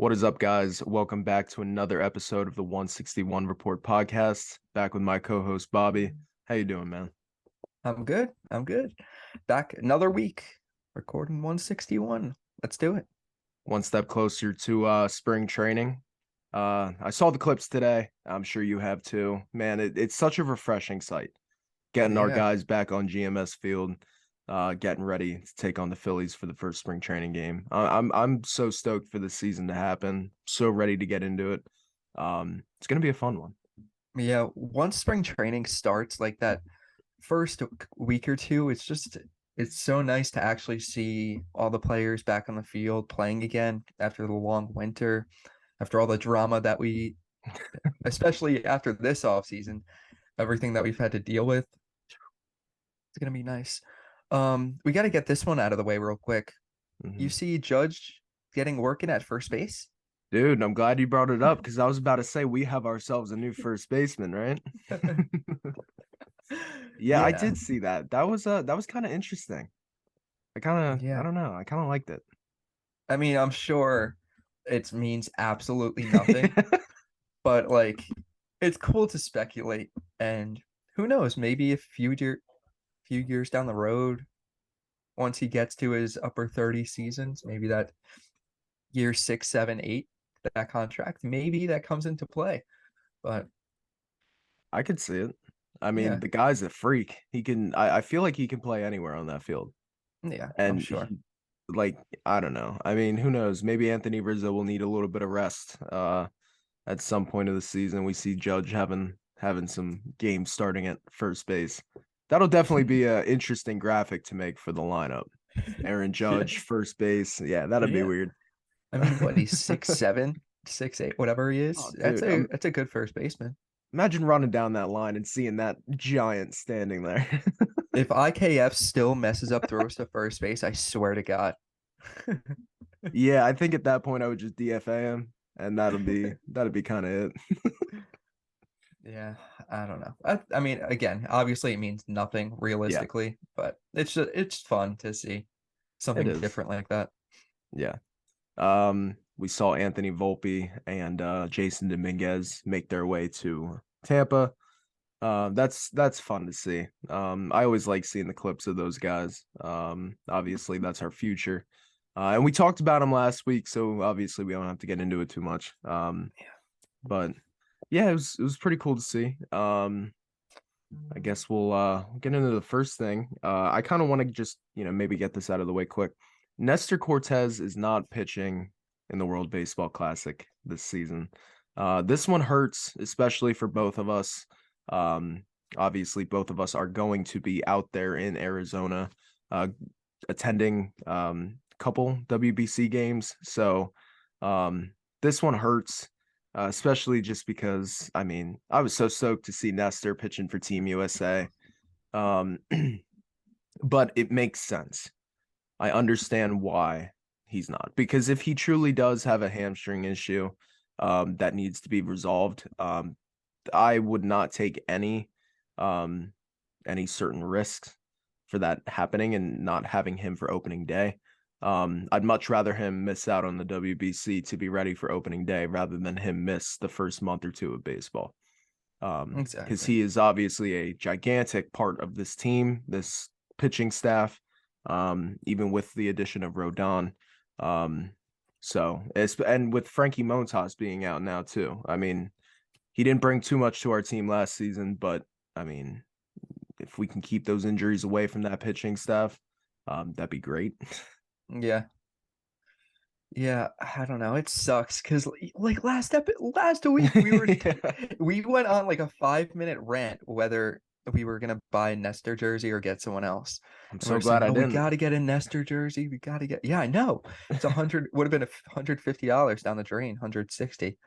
What is up, guys? Welcome back to another episode of the 161 Report podcast. Back with my co-host Bobby. How you doing, man? I'm good. I'm good. Back another week, recording 161. Let's do it. One step closer to spring training. I saw the clips today. I'm sure you have too. Man, it's such a refreshing sight. Getting our Yeah. guys back on GMS Field, getting ready to take on the Phillies for the first spring training game. I'm so stoked for the season to happen. So ready to get into it. It's gonna be a fun one. Yeah. Once spring training starts, like that first week or two, it's so nice to actually see all the players back on the field playing again after the long winter, after all the drama that especially after this off season, everything that we've had to deal with. It's gonna be nice. We got to get this one out of the way real quick. You Mhm. see Judge getting working at first base? Dude, I'm glad you brought it up because I was about to say we have ourselves a new first baseman, right? Yeah, I Yeah, did see that. That was kind of interesting. I yeah. don't know. I kind of liked it. I mean, I'm sure it means absolutely nothing, but like it's cool to speculate. And who knows, maybe a few years down the road, once he gets to his upper 30 seasons, maybe that year six, seven, eight, that contract, maybe that comes into play. But I could see it. I mean, yeah, the guy's a freak. I feel like he can play anywhere on that field. yeah, I'm And sure. like, I don't know. I mean, who knows? Maybe Anthony Rizzo will need a little bit of rest. At some point of the season, we see Judge having some games starting at first base. That'll definitely be a interesting graphic to make for the lineup. Aaron Yeah, Judge, first base. Yeah, that'd be yeah. weird. I mean, what, he's 6'7", 6'8", whatever he is. Oh, That's dude, a good first baseman. imagine running down that line and seeing that giant standing there. If IKF still messes up throws to first base, I swear to God. Yeah, I think at that point I would just DFA him, and that'd be kind of it. Yeah, I don't know. I mean, again, obviously it means nothing Yeah, realistically, but it's fun to see it something is. different like that. Yeah. We saw Anthony Volpe and Jason Dominguez make their way to Tampa. That's fun to see. I always like seeing the clips of those guys. Obviously that's our future. And we talked about them last week, so obviously we don't have to get into it too much. But yeah, it was pretty cool to see. I guess we'll get into the first thing. I kind of want to just, maybe get this out of the way quick. Nestor Cortez is not pitching in the World Baseball Classic this season. This one hurts, especially for both of us. Um, Obviously, both of us are going to be out there in Arizona, uh, attending a couple WBC games. So this one hurts, especially just because, I mean, I was so stoked to see Nestor pitching for Team USA. Um, but it makes sense. I understand why he's not, because if he truly does have a hamstring issue that needs to be resolved, I would not take um, any certain risks for that happening and not having him for opening day. I'd much rather him miss out on the WBC to be ready for opening day rather than him miss the first month or two of baseball. Because Exactly. he is obviously a gigantic part of this team, this pitching staff, even with the addition of Rodon. Um, and with Frankie Montas being out now too. I mean, he didn't bring too much to our team last season, but I mean, if we can keep those injuries away from that pitching staff, that'd be great. Yeah. Yeah, I don't know. It sucks because like last week Yeah. we went on like a 5-minute rant whether we were gonna buy a Nestor jersey or get someone else. I'm And we so are glad saying, I no, we didn't. gotta get a Nestor jersey. We gotta get yeah, I know. It's 100 would have been $150 down the drain, 160.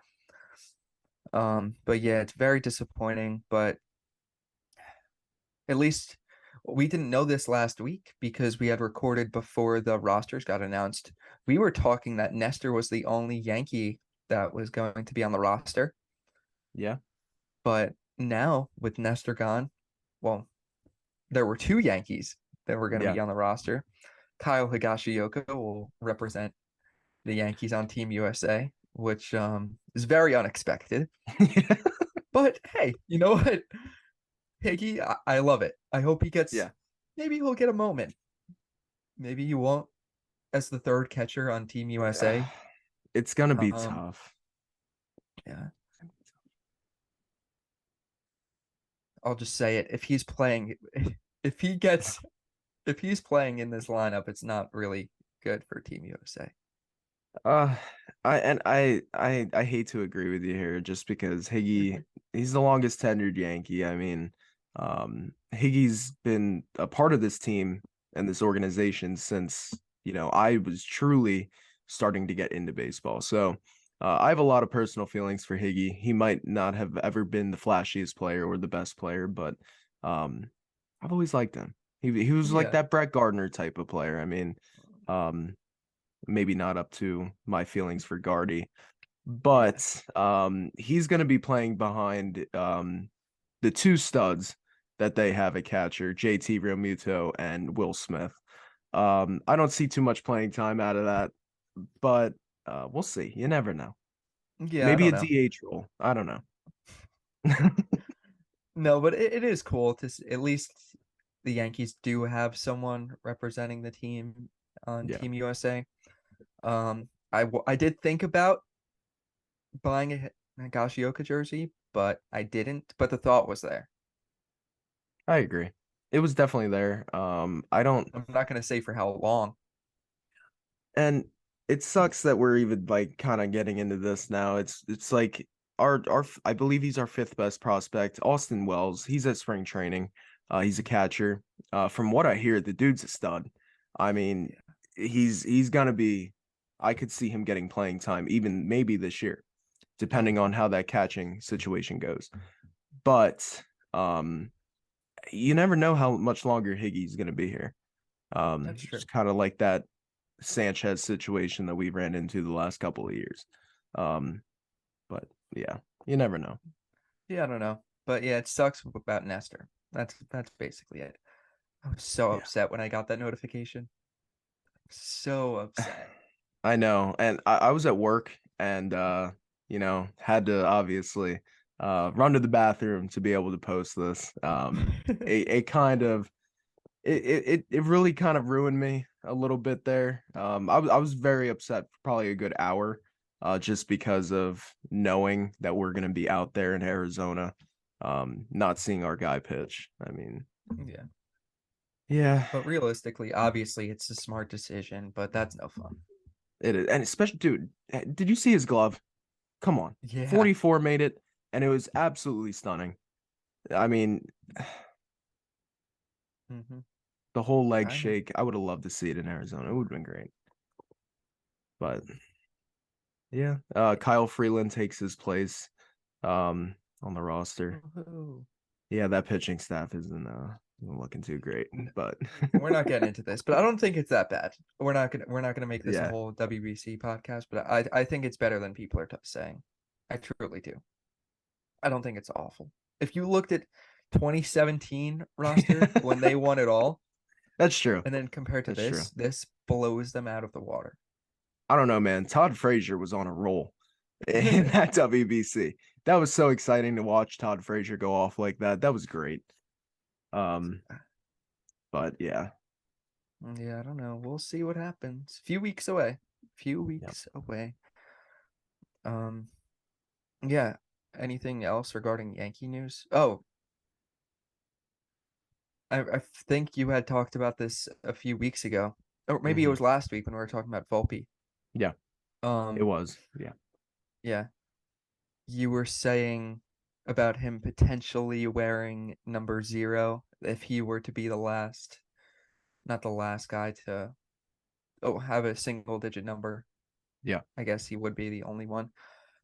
But yeah, it's very disappointing, but at least we didn't know this last week because we had recorded before the rosters got announced. We were talking that Nestor was the only Yankee that was going to be on the roster. Yeah. But now with Nestor gone, well, there were two Yankees that were going to Yeah. be on the roster. Kyle Higashioka will represent the Yankees on Team USA. which is very unexpected. But hey, you know what? Higgy, I love it. I hope he gets Yeah. maybe he'll get a moment. Maybe he won't as the third catcher on Team USA. It's gonna be Um, tough. yeah, I'll just say it. If he's playing, if he gets, if he's playing in this lineup, it's not really good for Team USA. Uh, I hate to agree with you here, just because he's the longest tenured Yankee. I mean, Higgy's been a part of this team and this organization since, I was truly starting to get into baseball. So, I have a lot of personal feelings for Higgy. He might not have ever been the flashiest player or the best player, but um, I've always liked him. He was like Yeah, that Brett Gardner type of player. I mean, um maybe not up to my feelings for Guardy, yeah, but he's going to be playing behind the two studs that they have at catcher, JT Realmuto and Will Smith. I don't see too much playing time out of that, but we'll see. You never know. yeah. I Maybe don't a know. DH role. I don't know. No, but it is cool to at least the Yankees do have someone representing the team on Yeah, Team USA. I did think about buying a Nagashioka jersey, but I didn't. But the thought was there. I agree. It was definitely there. I don't. I'm not going to say for how long. And it sucks that we're even like kind of getting into this now. It's like our I believe he's our fifth best prospect, Austin Wells. He's at spring training. He's a catcher. From what I hear, the dude's a stud. I mean, Yeah, he's gonna be. I could see him getting playing time, even maybe this year, depending on how that catching situation goes. But um, you never know how much longer Higgy's gonna be here. that's true. Just kind of like that Sanchez situation that we ran into the last couple of years. Um, but yeah, you never know. Yeah, I don't know. But yeah, it sucks about Nestor. That's basically it. I was so Yeah. upset when I got that notification. So upset. I know. And I was at work and had to obviously run to the bathroom to be able to post this. It kind of it really kind of ruined me a little bit there. I was very upset for probably a good hour, just because of knowing that we're gonna be out there in Arizona, not seeing our guy pitch. I mean, Yeah. yeah, But realistically, obviously it's a smart decision, but that's no fun. it is, and especially, dude, did you see his glove? Come on, Yeah. 44 made it, and it was absolutely stunning. I mean, hmm the whole leg I know. shake. I would have loved to see it in Arizona. It would have been great, but yeah, Kyle Freeland takes his place on the roster. Woohoo. Yeah, that pitching staff isn't looking too great, but We're not getting into this, but I don't think it's that bad. We're not gonna make this a yeah, whole WBC podcast, but I think it's better than people are saying. I truly do. I don't think it's awful. If you looked at 2017 roster when they won it all, that's true. and then compared to That's true. this blows them out of the water. I don't know, man. Todd Frazier was on a roll in that WBC. That was so exciting to watch Todd Frazier go off like that. That was great. Um, but yeah, Yeah, I don't know. We'll see what happens. Few weeks away. Few yeah. weeks away. Um, yeah. Anything else regarding Yankee news? Oh, I think you had talked about this a few weeks ago, or maybe it Hmm. was last week when we were talking about Volpe. Yeah, it Um, was. Yeah. yeah, you were saying about him potentially wearing number 0 if he were to be the last, not the last guy to have a single digit number. Yeah. I guess he would be the only one,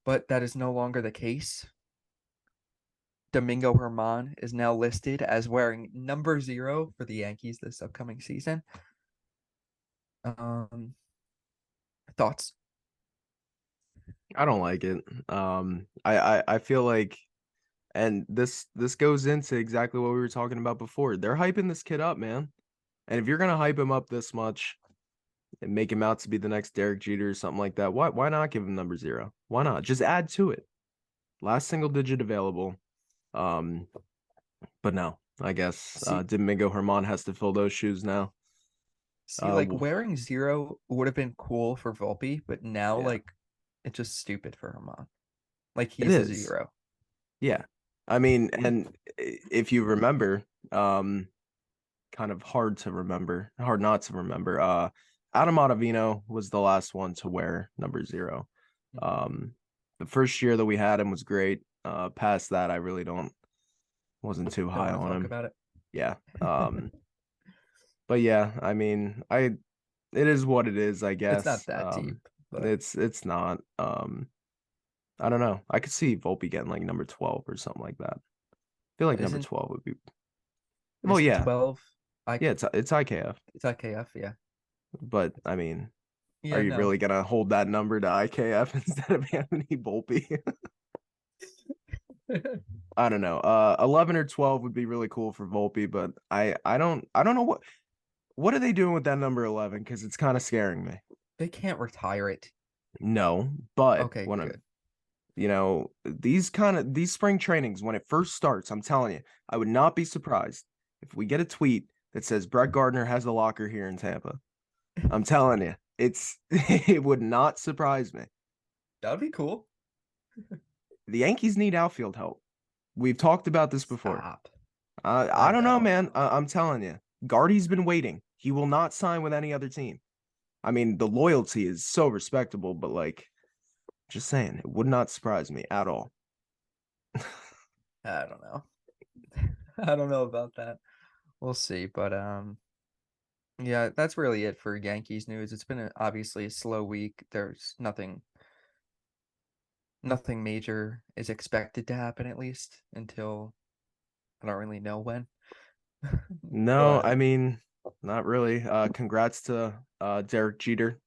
but that is no longer the case. Domingo Herman is now listed as wearing number 0 for the Yankees this upcoming season. Um, thoughts? I don't like it. I feel like, and this goes into exactly what we were talking about before. They're hyping this kid up, man. And if you're gonna hype him up this much, and make him out to be the next Derek Jeter or something like that. Why not give him number 0? Why not? Just add to it. Last single digit available. Um, but no, I guess See, Domingo Herman has to fill those shoes now. like wearing 0 would have been cool for Volpe, but now Yeah, like it's just stupid for Herman. Like it he's a is. 0. Yeah. I mean, and if you remember, kind of hard to remember, hard not to remember. Adam Ottavino was the last one to wear number 0. Um, the first year that we had him was great. Past that, I really wasn't too Don't high want to on talk him. about it. Yeah. But yeah, I mean, it is what it is, I It's not guess. that deep, but It's not. I don't know. I could see Volpe getting like number 12 or something like that. I feel like number isn't 12 would be. Well, isn't yeah, 12 I yeah. It's IKF, it's IKF, yeah. but I mean, are Yeah, you no. really gonna hold that number to IKF instead of Anthony Volpe? I don't know. 11 or 12 would be really cool for Volpe, but I don't know what are they doing with that number 11 because it's kind of scaring me. They can't retire it. No, but Okay, when good. these spring trainings when it first starts, I'm telling you, I would not be surprised if we get a tweet that says Brett Gardner has a locker here in Tampa. I'm telling you, it would not surprise me. That would be cool. The Yankees need outfield help. We've talked about this before. Stop. I I don't know, know. man. I'm telling you, Guardy's been waiting. He will not sign with any other team. I mean, the loyalty is so respectable, but like, just saying, it would not surprise me at all. I don't know. I don't know about that. We'll see, but yeah, that's really it for Yankees news. It's been obviously a slow week. There's nothing major is expected to happen at least until I don't really know when. No, But I mean, not really. Congrats to Derek Jeter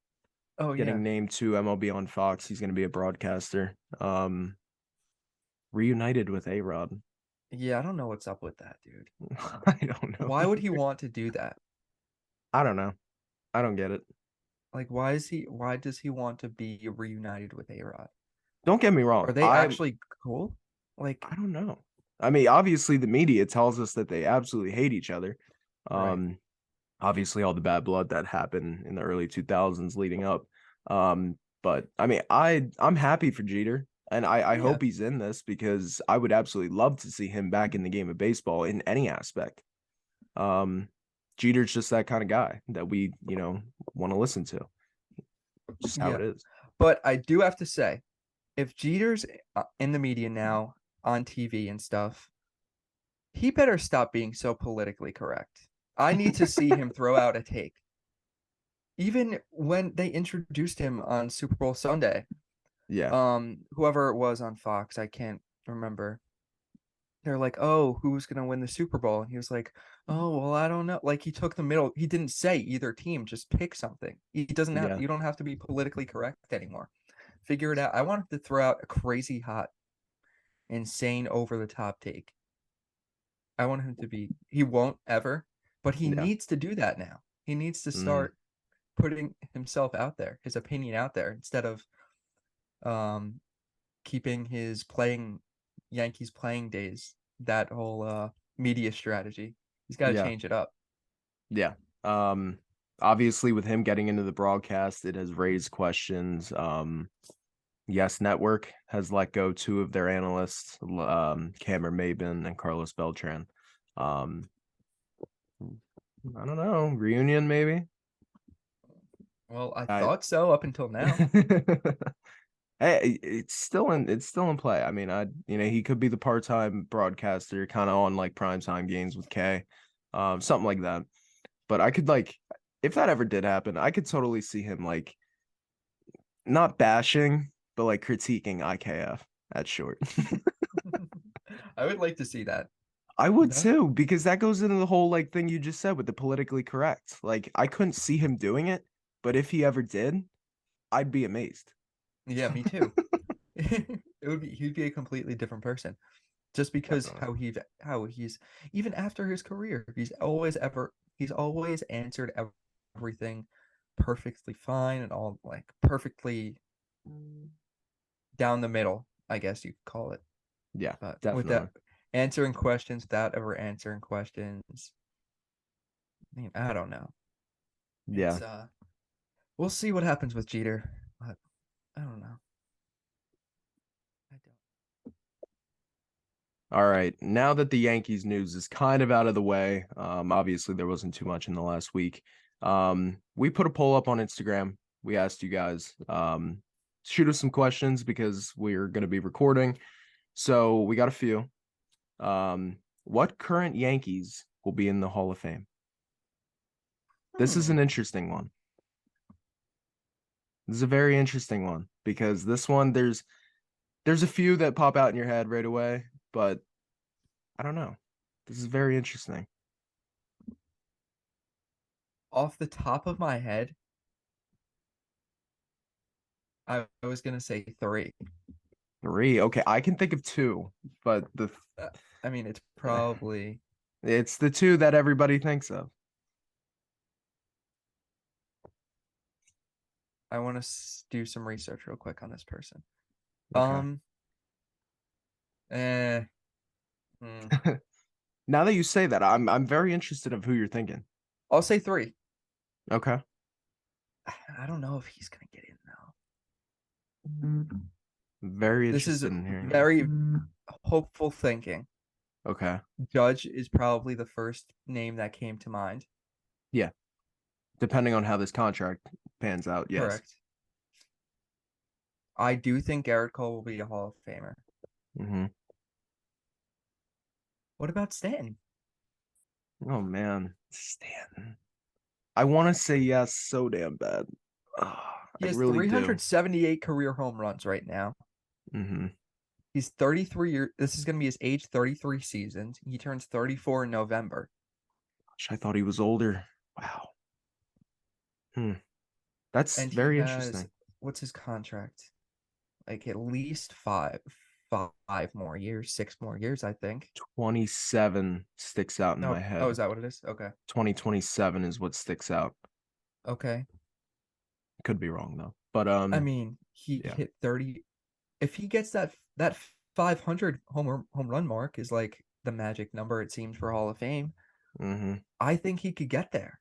oh getting yeah. named to MLB on Fox. He's going to be a broadcaster. Reunited with A-Rod. Yeah, I don't know what's up with that, dude. I don't know Why would he either. want to do that? I don't know. I don't get it. Like why does he want to be reunited with A-Rod? Don't get me Are wrong. they actually cool? Like, I don't know. I mean, obviously the media tells us that they absolutely hate each other. right. Um, obviously all the bad blood that happened in the early 2000s leading up. But I mean, I'm happy for Jeter, and I Yeah. hope he's in this because I would absolutely love to see him back in the game of baseball in any aspect. Um, Jeter's just that kind of guy that we, want to listen to. Just how it Yeah. is. But I do have to say, if Jeter's in the media now on TV and stuff, he better stop being so politically correct. I need to see him throw out a take. Even when they introduced him on Super Bowl Sunday, Yeah, whoever it was on Fox, I can't remember. They're like, "Oh, who's gonna win the Super Bowl?" And he was like, "Oh, well, I don't know." Like he took the middle. He didn't say either team. Just pick something. He doesn't have. yeah, You don't have to be politically correct anymore. Figure it out. I want him to throw out a crazy hot, insane, over the top take. I want him to be. He won't ever, but he yeah, needs to do that now. He needs to mm, start putting himself out there, his opinion out there, instead of um keeping his playing Yankees playing days, that whole media strategy. He's got to yeah, change it up. yeah. Um, Obviously with him getting into the broadcast, it has raised questions. Yes Network has let go two of their analysts, Cameron Maben and Carlos Beltran. Um, I don't know, reunion maybe. Well, I I thought so up until now. Hey, it's still in play. I mean, he could be the part-time broadcaster, kind of on like primetime games with K, something like that. But I could like, if that ever did happen, I could totally see him like not bashing, but like critiquing IKF at short. I would like to see that. I would That too, because that goes into the whole like thing you just said with the politically correct. Like I couldn't see him doing it, but if he ever did, I'd be amazed. yeah, me too. He'd be a completely different person. Just because Definitely. how he's even after his career, he's always answered everything perfectly fine and all like perfectly down the middle, I guess you could call it. Yeah, But with definitely. that, answering questions without ever answering questions, I mean, I don't know. Yeah. It's we'll see what happens with Jeter, but I don't know. I don't. All right. Now that the Yankees news is kind of out of the way, obviously there wasn't too much in the last week. We put a poll up on Instagram. We asked you guys, shoot us some questions because we're going to be recording. So we got a few. What current Yankees will be in the Hall of Fame? This is Hmm. an interesting one. This is a very interesting one because this one there's a few that pop out in your head right away, but I don't know. This is very interesting. Off the top of my head, I was gonna say three. Three. Okay, I can think of two, but Uh, I mean, it's probably it's the two that everybody thinks of. I want to do some research real quick on this person. Okay. Um, eh, hmm. Now that you say that, I'm very interested of who you're thinking. I'll say three. Okay. I don't know if he's gonna get in though. Very This is interested in hearing. very hopeful thinking. Okay. Judge is probably the first name that came to mind. Yeah. Depending on how this contract pans out, yes. Correct. I do think Garrett Cole will be a Hall of Famer. Hmm. What about Stanton? Oh man, Stanton. I want to say yes so damn bad. He I has really do. 378 career home runs right now. Hmm. He's 33 years. This is going to be his age 33 seasons. He turns 34 in November. I thought he was older. Wow. Hmm. That's And he very has, interesting. what's his contract? Like at least five more years, 6 more years, I think. 27 sticks out in No, my oh, head. is that what it is? Okay. 2027 is what sticks out. Okay. Could be wrong though. But I mean, he yeah. hit 30. If he gets that 500 home run mark is like the magic number it seems for Hall of Fame. Hmm. I think he could get there.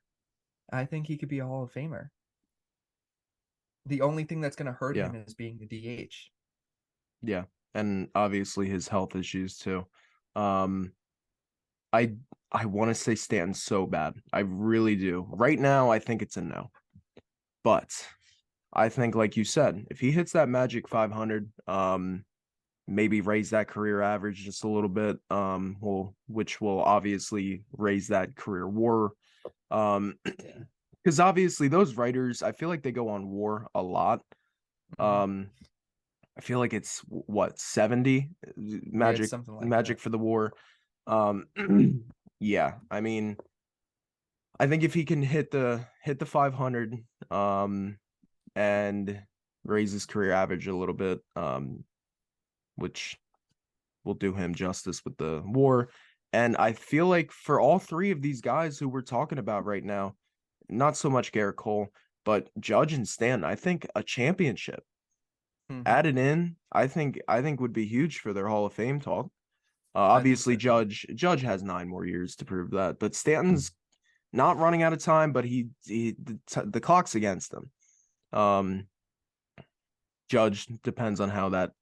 I think he could be a Hall of Famer. The only thing that's going to hurt Yeah. him is being the DH. Yeah. And obviously his health issues too. Um I I want to say Stanton so bad. I really do. Right now I think it's a no. But I think like you said, if he hits that magic 500, maybe raise that career average just a little bit, which will obviously raise that career WAR. Because obviously those writers, I feel like they go on WAR a lot. Hmm. Um, I feel like it's what 70 Yeah, it's magic something like magic that. for the WAR. Um, yeah, I mean, I think if he can hit the 500, and raise his career average a little bit, which will do him justice with the WAR. And I feel like for all three of these guys who we're talking about right now, not so much Garrett Cole, but Judge and Stanton, I think a championship Hmm. added in, I think would be huge for their Hall of Fame talk. I think Obviously, so too. Judge has 9 more years to prove that, but Stanton's not running out of time, but the clock's against him. Um, Judge depends on how that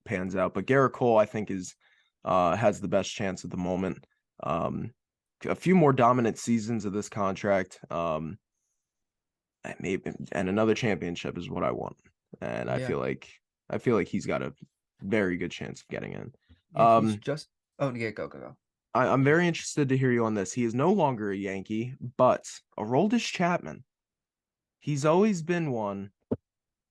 pans out, but Garrett Cole I think is has the best chance at the moment. Um, a few more dominant seasons of this contract, and maybe and another championship is what I want, and Yeah. I feel like he's got a very good chance of getting in. Yeah, he's Um, just Oh yeah, go. I'm very interested to hear you on this. He is no longer a Yankee, but Aroldis Chapman. He's always been one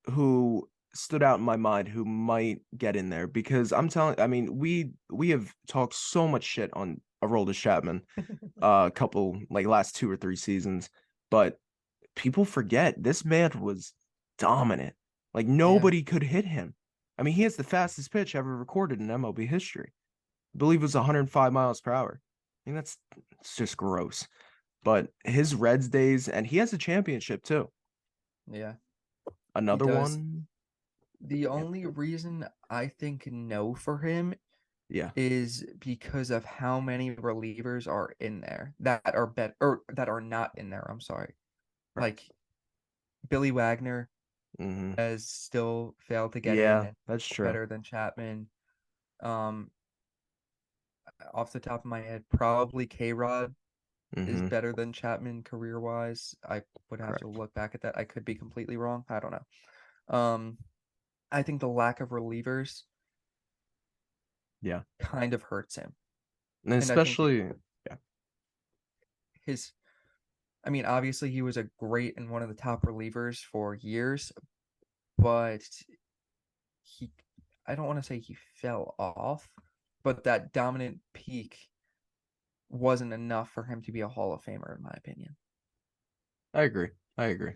who stood out in my mind who might get in there because I mean, we have talked so much shit on Aroldis Chapman a couple like last 2 or 3 seasons, but people forget this man was dominant. Like Yeah. nobody could hit him. I mean, he has the fastest pitch ever recorded in MLB history. I believe it was 105 miles per hour. I mean, it's just gross. But his Reds days, and he has a championship too. Yeah, he Another does. one? The Anthony only Volpe. reason I think no for him Yeah, is because of how many relievers are in there that are or that are not in there. I'm sorry. right. Like Billy Wagner Mm-hmm. has still failed to get in Yeah, and that's true. better than Chapman. Um, off the top of my head, probably K-Rod is Mm-hmm. better than Chapman career wise. I would have to Correct. look back at that. I could be completely wrong. I don't know. I think the lack of relievers Yeah. kind of hurts him. And And I think especially, yeah, his I mean, obviously he was a great and one of the top relievers for years, but he I don't want to say he fell off, but that dominant peak wasn't enough for him to be a Hall of Famer, in my opinion. I agree. I agree.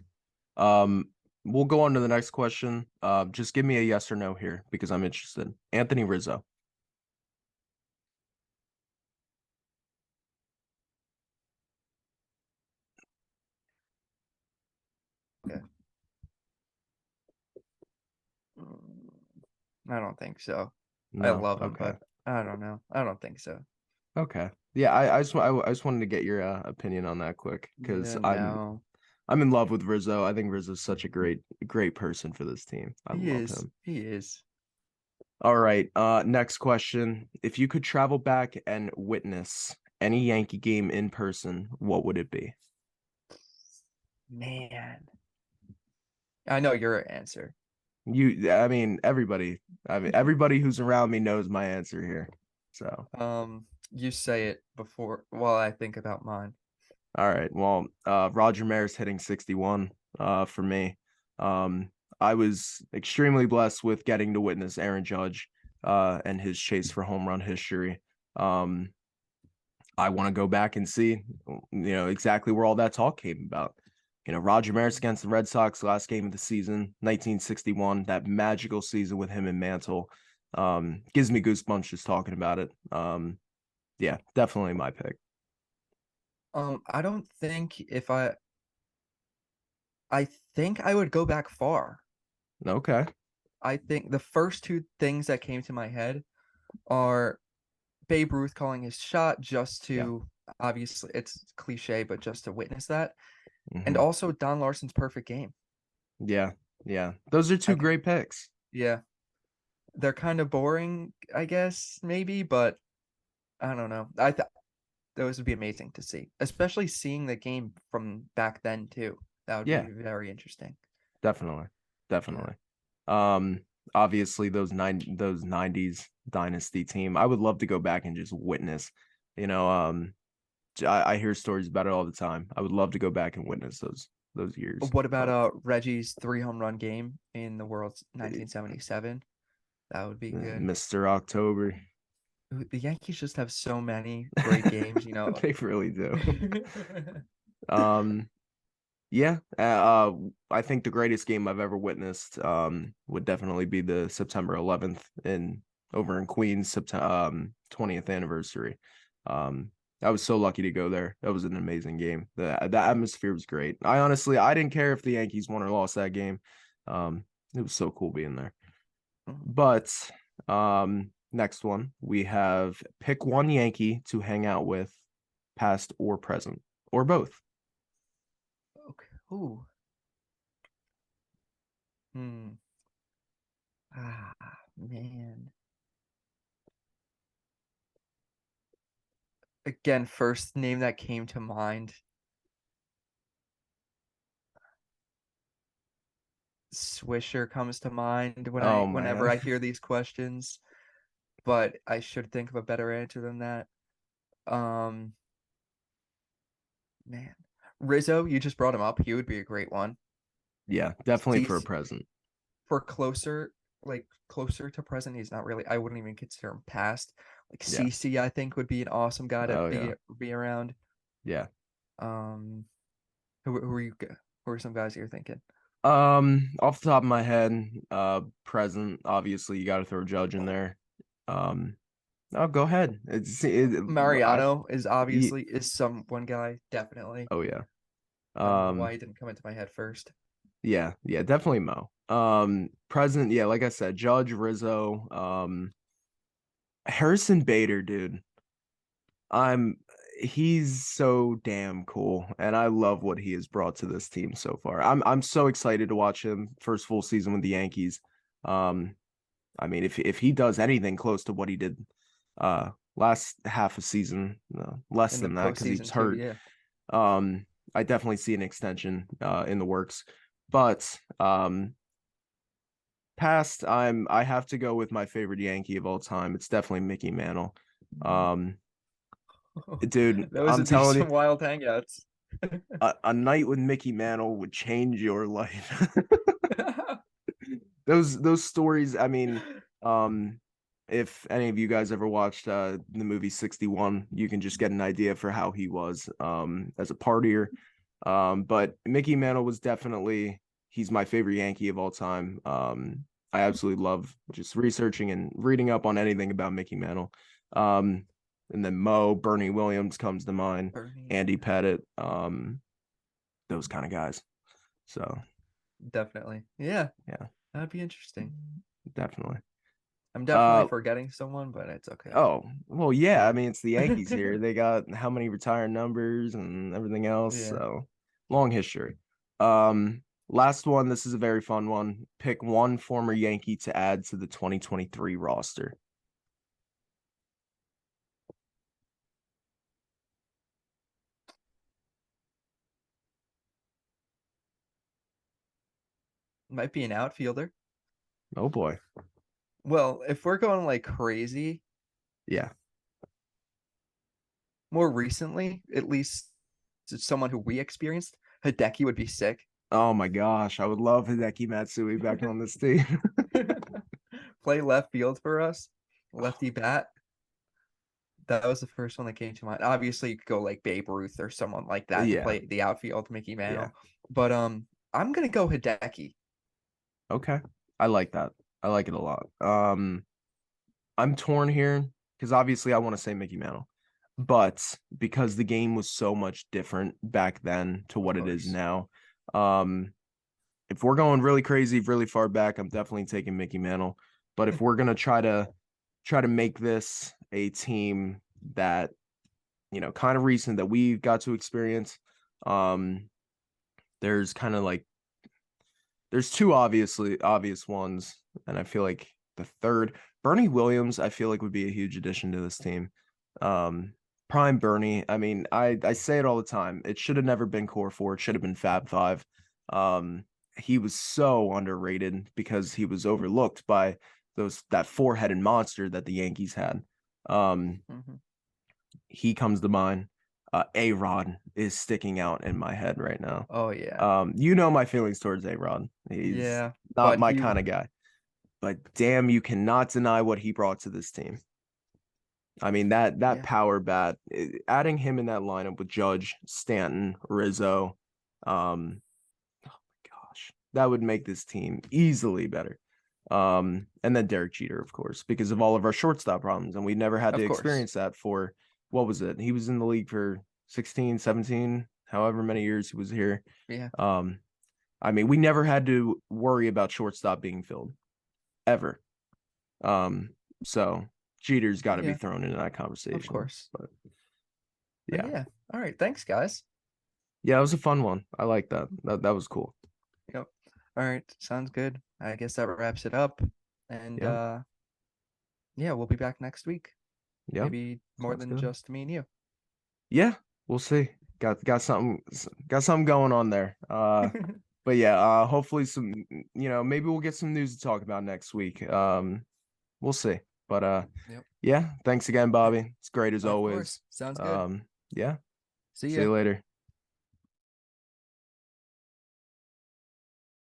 Um, we'll go on to the next question. Just give me a yes or no here because I'm interested. Anthony Rizzo. Okay. I don't think so. I No. love him, Okay. but I don't know. I don't think so. Okay. Yeah, I just wanted to get your opinion on that quick because Yeah, no. I'm in love with Rizzo. I think Rizzo's such a great person for this team. I He love is. him. He is. All right. Next question. If you could travel back and witness any Yankee game in person, what would it be? Man. I know your answer. I mean, everybody who's around me knows my answer here. So, You say it before while I think about mine. all right. Well, Roger Maris hitting 61, for me. Um, I was extremely blessed with getting to witness Aaron Judge, and his chase for home run history. Um, I want to go back and see, exactly where all that talk came about. Roger Maris against the Red Sox, last game of the season, 1961, that magical season with him and Mantle. Gives me goosebumps just talking about it. Yeah, definitely my pick. I don't think if I think I would go back far. Okay. I think the first two things that came to my head are Babe Ruth calling his shot just Yeah. to obviously it's cliche, but just to witness that. And Hmm. also Don Larson's perfect game. Yeah. Yeah. Those are I two think great picks. yeah, they're kind of boring, I guess, maybe, but I don't know. I thought those would be amazing to see, especially seeing the game from back then too. That would be Yeah, very interesting. definitely. Yeah. Definitely. Um, Obviously those 90s dynasty team. I would love to go back and just witness, you know, I hear stories about it all the time. I would love to go back and witness those years. What about Reggie's 3 home run game in the World's Eh, 1977? That would be good. Mr. October. The Yankees just have so many great games, you know. They really do. Um, yeah, I think the greatest game I've ever witnessed would definitely be the September 11th in over in Queens, September 20th anniversary. Um, I was so lucky to go there. That was an amazing game. The atmosphere was great. I didn't care if the Yankees won or lost that game. It was so cool being there. But next one, we have pick one Yankee to hang out with, past or present, or both. Okay. Ooh. Hmm. Ah, man. Again, first name that came to mind, Swisher comes to mind Oh whenever man. I hear these questions, but I should think of a better answer than that. Um, man. Rizzo, you just brought him up. He would be a great one. Yeah, definitely for a CC present. for closer to present, he's not really. I wouldn't even consider him past. Like Yeah. CC, I think would be an awesome guy to Oh yeah. be around. Yeah. Um, who are you? Who are some guys you're thinking? Off the top of my head, present, obviously you got to throw Judge in there. Um, oh, go ahead. I, Mariano is ye- obviously is some one guy definitely. oh yeah. I don't know Um, why he didn't come into my head first. Yeah, yeah, definitely Mo. Present, yeah, like I said, Judge, Rizzo, Harrison Bader, dude. I'm he's so damn cool, and I love what he has brought to this team so far. I'm so excited to watch him first full season with the Yankees. Um, I mean, if he does anything close to what he did last half a season, less In the than that because he postseason was too. hurt. Yeah. I definitely see an extension in the works. But past, I have to go with my favorite Yankee of all time. It's definitely Mickey Mantle. Um, dude, Those I'm would be telling you, some wild hangouts. a night with Mickey Mantle would change your life. Those stories, I mean, um, if any of you guys ever watched the movie 61, you can just get an idea for how he was as a partier. But Mickey Mantle was definitely he's my favorite Yankee of all time. I absolutely love just researching and reading up on anything about Mickey Mantle. Um, and then Bernie Williams comes to mind, Bernie, Andy yeah, Pettit, those kind of guys. So definitely. Yeah, yeah, that'd be interesting. definitely. I'm definitely Uh, forgetting someone, but it's okay. oh, well, yeah. I Yeah. mean, it's the Yankees here. They got how many retired numbers and everything else. Yeah. So long history. Last one. This is a very fun one. Pick one former Yankee to add to the 2023 roster. Might be an outfielder. Oh boy. Well, if we're going like crazy, Yeah. more recently, at least it's someone who we experienced, Hideki would be sick. Oh my gosh. I would love Hideki Matsui back on this team. Play left field for us, lefty bat. That was the first one that came to mind. Obviously, you could go like Babe Ruth or someone like that to Yeah. play the outfield, Mickey Yeah. Mantle. But I'm gonna go Hideki. Okay. I like that. I like it a lot. I'm torn here because obviously I want to say Mickey Mantle, but because the game was so much different back then to Of what it is course. now, um, if we're going really crazy, really far back, I'm definitely taking Mickey Mantle. But if we're gonna try to make this a team that kind of recent that we got to experience, um, there's kind of like there's two obviously obvious ones, and I feel like the third, Bernie Williams, I feel like would be a huge addition to this team. Um, Prime Bernie. I mean, I say it all the time. It should have never been Core Four. It should have been Fab Five. He was so underrated because he was overlooked by that four-headed monster that the Yankees had. Um, Hmm. he comes to mind. A-Rod is sticking out in my head right now. Oh yeah. My feelings towards A-Rod. He's Yeah. not But my he kind of guy. But damn, you cannot deny what he brought to this team. I mean, that yeah. power bat, adding him in that lineup with Judge, Stanton, Rizzo, um, gosh, that would make this team easily better. And then Derek Jeter, of course, because of all of our shortstop problems. And we never had to Of course. experience that for what was it? He was in the league for 16, 17, however many years he was here. Yeah. Um, I mean, we never had to worry about shortstop being filled ever. Um, so Jeter's got to be Yeah. thrown into that Of conversation. course. But But yeah, yeah. All right. Thanks, guys. yeah, it was a fun one. I like that. That was cool. Yep. All right. Sounds good. I guess that wraps it up. And Yeah, yeah, we'll be back next week. yeah, Maybe more sounds than good. just me and you. Yeah, we'll see. Got something going on there. But yeah, hopefully maybe we'll get some news to talk about next week. We'll see. But Yep. yeah, thanks again, Bobby. It's great as Of always. course. Sounds good. Yeah, See see ya. you later.